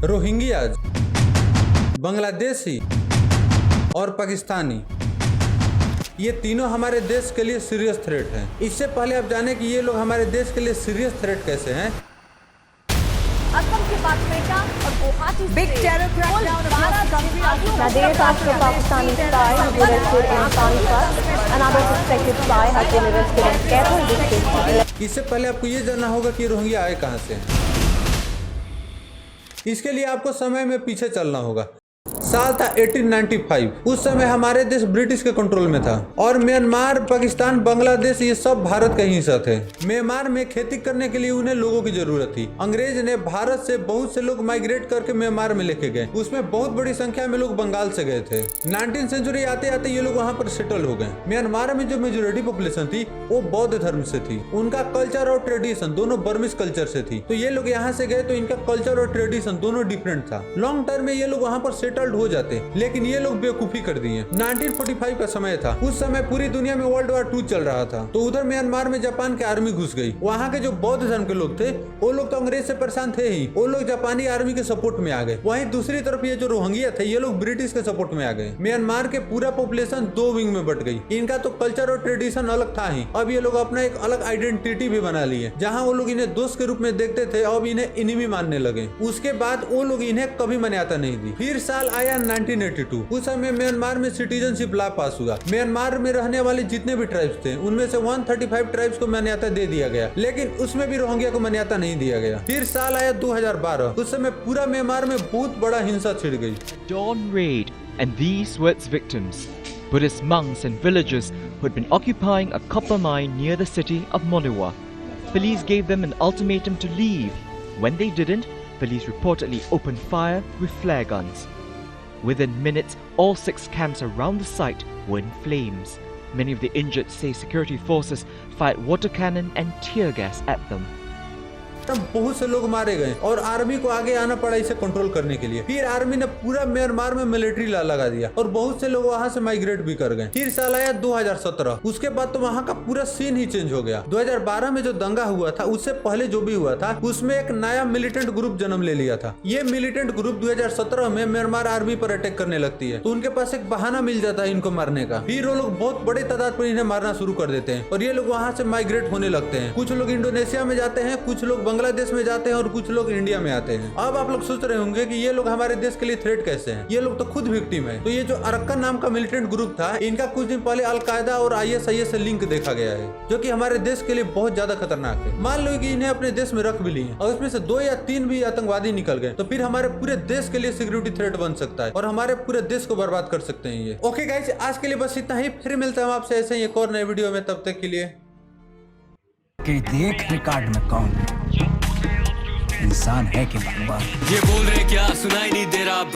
Rohingya, Bangladeshi और पाकिस्तानी, ये तीनों हमारे देश के लिए सीरियस थ्रेट हैं। इससे पहले आप जाने कि ये लोग हमारे देश के लिए सीरियस थ्रेट कैसे हैं। असम के बागपेटा और Guwahati Big terror crackdown across the country. Nadesh after Pakistani spy has been arrested in Panipat. Another suspected spy has been arrested in Kerala district. इससे पहले आपको ये जानना होगा कि रोहिंग्या आए कहां से हैं। इसके लिए आपको समय में पीछे चलना होगा। साल था 1895। उस समय हमारे देश ब्रिटिश के कंट्रोल में था और म्यांमार, पाकिस्तान, बांग्लादेश ये सब भारत का हिस्सा थे। म्यांमार में खेती करने के लिए उन्हें लोगों की जरूरत थी। अंग्रेज ने भारत से बहुत से लोग माइग्रेट करके म्यांमार में लेके गए। उसमें बहुत बड़ी संख्या में लोग बंगाल से गए थे। 19वीं सेंचुरी आते आते ये लोग वहाँ पर सेटल हो गए। म्यांमार में जो मेजोरिटी पॉपुलेशन थी वो बौद्ध धर्म से थी। उनका कल्चर और ट्रेडिशन दोनों बर्मिश कल्चर से थी। तो ये लोग यहाँ से गए तो इनका कल्चर और ट्रेडिशन दोनों डिफरेंट था। लॉन्ग टर्म में ये लोग वहाँ पर सेटल्ड हो जाते, लेकिन ये लोग बेवकूफी कर दिए। 1945 का समय था। उस समय पूरी दुनिया में वर्ल्ड वॉर 2 चल रहा था। तो उधर म्यांमार में जापान की आर्मी घुस गई। वहाँ के जो बौद्ध धर्म के लोग थे वो लोग तो अंग्रेज से परेशान थे ही, वो लोग जापानी आर्मी के सपोर्ट में आ गए। वहीं दूसरी तरफ ये जो रोहिंग्या थे ये लोग ब्रिटिश के सपोर्ट में आ गए। म्यांमार के पूरा पॉपुलेशन 2 विंग में बट गई। इनका तो कल्चर और ट्रेडिशन अलग था ही। अब ये लोग अपना एक अलग आइडेंटिटी भी बना लिए। जहाँ वो लोग इन्हें दोस्त के रूप में देखते थे अब इन्हें एनिमी मानने लगे। उसके बाद वो लोग इन्हें कभी मान्यता नहीं दी। फिर साल आया 1982। उस समय म्यांमार में सिटीजनशिप लॉ पास हुआ। म्यांमार में रहने वाले जितने भी ट्राइब्स थे उनमें से 135 ट्राइब्स को मान्यता दे दिया गया, लेकिन उसमें भी रोहिंग्या को मान्यता नहीं दिया गया। फिर साल आया 2012। उस समय पूरा म्यांमार में बहुत बड़ा हिंसा छिड़ गई। Dawn raid, and these were its victims. Buddhist monks and villagers who had been occupying a copper mine near the city of Moniwa. Police gave them an ultimatum to leave. When they didn't, police reportedly opened fire with flare guns. Within minutes, all 6 camps around the site were in flames. Many of the injured say security forces fired water cannon and tear gas at them. बहुत से लोग मारे गए और army को आगे आना पड़ा इसे कंट्रोल करने के लिए। फिर आर्मी ने पूरा म्यांमार में मिलिट्री लॉ लगा दिया और बहुत से लोग वहां से माइग्रेट भी कर गए। फिर साल आया 2017। उसके बाद तो वहां का पूरा सीन ही चेंज हो गया। 2012 में जो दंगा हुआ था उससे पहले जो भी हुआ था उसमें एक नया मिलिटेंट ग्रुप जन्म ले लिया था। ये मिलिटेंट ग्रुप 2017 में म्यांमार आर्मी पर अटैक करने लगती है तो उनके पास एक बहाना मिल जाता है इनको मारने का। फिर वो लोग बहुत बड़े तादाद पर इन्हें मारना शुरू कर देते हैं और ये लोग वहां से माइग्रेट होने लगते हैं। कुछ लोग इंडोनेशिया में जाते हैं, कुछ लोग बांग्लादेश में जाते हैं और कुछ लोग इंडिया में आते हैं। अब आप लोग सोच रहे होंगे कि ये लोग हमारे देश के लिए थ्रेट कैसे हैं। ये लोग तो खुद विक्टिम है। तो ये जो अरक्कन नाम का मिलिटेंट ग्रुप था इनका कुछ दिन पहले अलकायदा और ISIS से लिंक देखा गया है जो कि हमारे देश के लिए बहुत ज्यादा खतरनाक है। मान लो कि इन्हें अपने देश में रख भी लिए और उसमें से 2 या 3 भी आतंकवादी निकल गए तो फिर हमारे पूरे देश के लिए सिक्योरिटी थ्रेट बन सकता है और हमारे पूरे देश को बर्बाद कर सकते हैं ये। ओके गाइस, आज के लिए बस इतना ही। फिर मिलते हैं आपसे ऐसे ही एक और नए वीडियो में। तब तक के लिए देख रिकॉर्ड में कौन इंसान है कि भगवान। ये बोल रहे क्या सुनाई नहीं दे रहा।